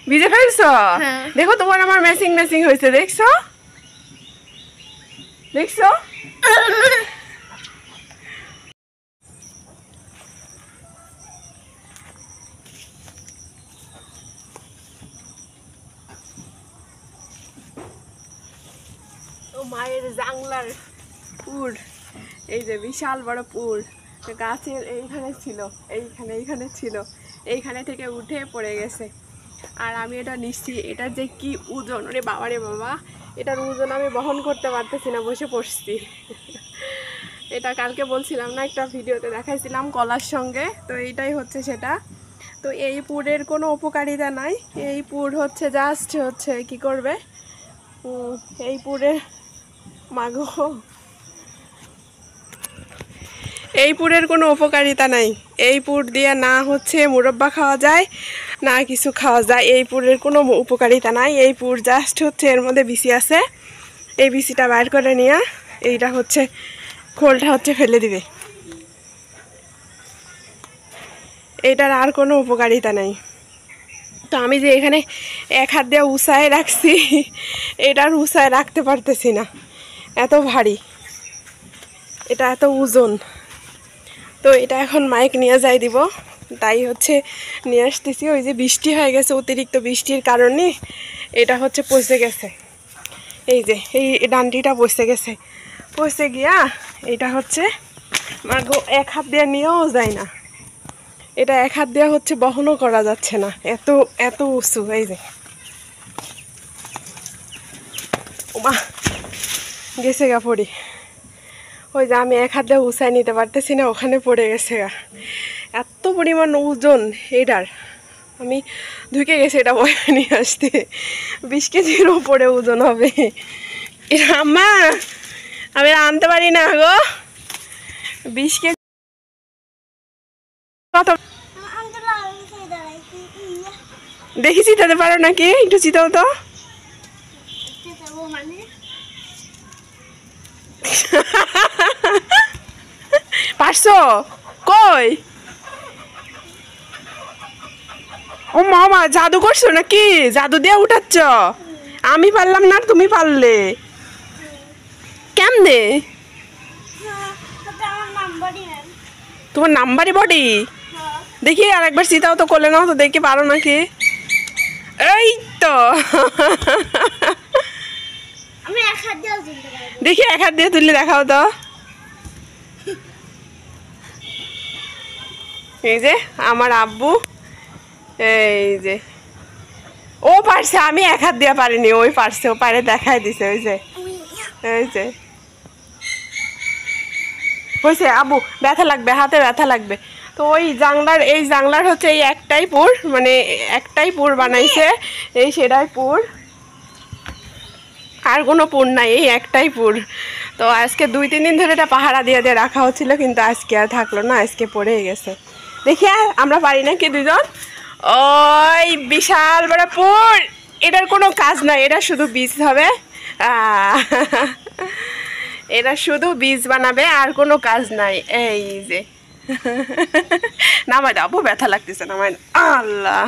ভিজে ফেলছো? দেখো তোমার আমার ম্যাচিং ম্যাচিং হয়েছে, দেখছো দেখছো? মায়ের জাংলার পুর, এই যে বিশাল বড় পুর, গাছের এইখানে ছিল, এইখানে ছিল, এইখানে থেকে উঠে পড়ে গেছে। আর আমি এটা নিচ্ছি, এটা যে কি ওজন, ওরে বাবা রে বাবা, এটার ওজন আমি বহন করতে পারতেছি না, বসে পড়ছি। এটা কালকে বলছিলাম না, একটা ভিডিওতে দেখাইছিলাম কলার সঙ্গে, তো এইটাই হচ্ছে সেটা। তো এই পুরের কোনো উপকারিতা নাই, এই পুর হচ্ছে জাস্ট হচ্ছে কি করবে, এই পুরে মাগো, এই পুরের কোনো উপকারিতা নাই। এই পুর দিয়ে না হচ্ছে মুরব্বা খাওয়া যায়, না কিছু খাওয়া যায়, এই পুরের কোনো উপকারিতা নাই। এই পুর জাস্ট হচ্ছে এর মধ্যে বিচি আছে, এই বিচিটা বাইর করে নিয়ে এইটা হচ্ছে খোলটা হচ্ছে ফেলে দিবে, এটার আর কোনো উপকারিতা নাই। তো আমি যে এখানে এক হাত দিয়ে উঁচায় রাখছি, এটার উঁচায় রাখতে পারতেছি না, এত ভারী, এটা এত ওজন। তো এটা এখন মাইক নিয়ে যাই দিব, তাই হচ্ছে নিয়ে আসতেছি। ওই যে বৃষ্টি হয়ে গেছে, অতিরিক্ত বৃষ্টির কারণে এটা হচ্ছে পচে গেছে, এই যে এই ডান্ডিটা পচে গেছে, পচে গিয়া এটা হচ্ছে মাগো এক হাত দিয়ে নিয়েও যায় না, এটা এক হাত দিয়ে হচ্ছে বহনও করা যাচ্ছে না, এত এত উঁচু। এই যে ওমা গেছে গা পড়ি, ওই যে আমি এক হাত দিয়ে উঁচাই নিতে পারতেছি না, ওখানে পড়ে গেছে গা, এত পরিমাণ ওজন এটার। আমি ঢুকে গেছি এটা বয়ে নিয়ে আসতে, 20 কেজির ওপরে ওজন হবে এটা। আম্মা আমি আনতে পারি না গো, 20 কেজি কত দেখি চিতাতে পারো নাকি, একটু চিতাও তো। পারছো কই? ও মামা জাদু করছো নাকি, জাদু দিয়ে উঠাচ্ছ? আমি পারলাম না, তুমি পারলে কেমনে? তোমার নাম্বারই বডি, দেখি আর একবার চিতাও তো, করলে নাও তো দেখি পারো নাকি। এই তো দেখি এক হাত দিয়ে তুললে দেখাও তো। এই যে আমার আব্বু, এই যে ও পারছে, আমি এক হাত দিয়ে পারিনি, ওই পারছে, ও পারে দেখাই দিছে। ওই যে এই যে হয়েছে আব্বু, ব্যথা লাগবে, হাতে ব্যথা লাগবে। তো ওই জাংলার, এই জাংলার হচ্ছে এই একটাই পুর, মানে একটাই পুর বানাইছে, এই সেটাই পুর, আর কোনো পুর নাই, এই একটাই পুর। তো আজকে 2-3 দিন ধরে এটা পাহারা দিয়ে দিয়ে রাখা হচ্ছিল, কিন্তু আজকে আর থাকলো না, আজকে পড়ে গেছে। দেখি আমরা পারি না কি দুজন, ওই বিশাল বড় পুর, এটার কোনো কাজ নাই, এটা শুধু বীজ হবে, এটা শুধু বীজ বানাবে, আর কোনো কাজ নাই। এই যে নামাই দাও, ব্যথা লাগতেছে, নামাই, আল্লাহ।